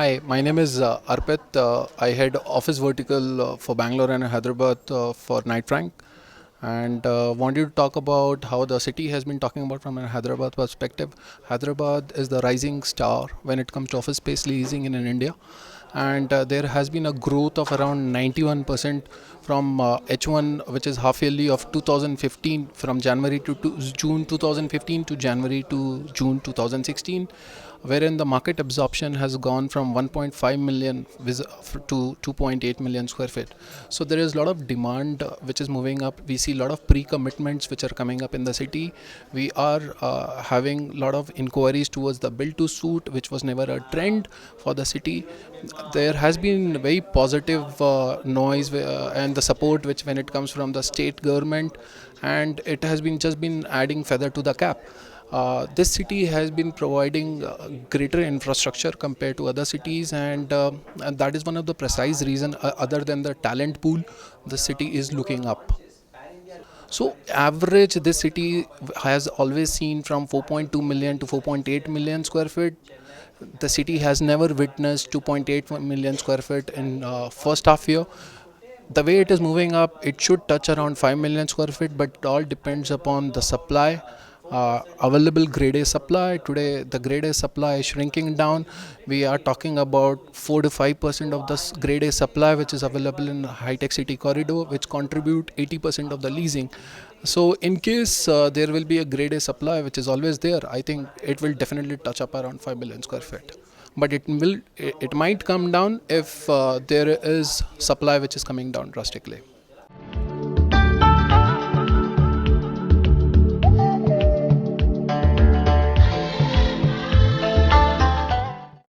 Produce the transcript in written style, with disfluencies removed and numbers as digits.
Hi, my name is Arpit. I head office vertical for Bangalore and Hyderabad for Knight Frank, and wanted to talk about how the city has been talking about from a Hyderabad perspective. Hyderabad is the rising star when it comes to office space leasing in India, and there has been a growth of around 91% from H1, which is half yearly of 2015, from January to June 2015 to January to June 2016, wherein the market absorption has gone from 1.5 million to 2.8 million square feet. So there is a lot of demand which is moving up. We see a lot of pre-commitments which are coming up in the city. We are having a lot of inquiries towards the build to suit, which was never a trend for the city. There has been very positive noise and the support which when it comes from the state government, and it has been just been adding feather to the cap. This city has been providing greater infrastructure compared to other cities, and that is one of the precise reason, other than the talent pool, the city is looking up. So average this city has always seen from 4.2 million to 4.8 million square feet. The city has never witnessed 2.8 million square feet in first half year. The way it is moving up, it should touch around 5 million square feet, but it all depends upon the supply. Available grade A supply. Today, the grade A supply is shrinking down. We are talking about 4 to 5% of the grade A supply, which is available in high tech city corridor, which contribute 80% of the leasing. So, in case there will be a grade A supply, which is always there, I think it will definitely touch up around 5 million square feet. But it might come down if there is supply which is coming down drastically.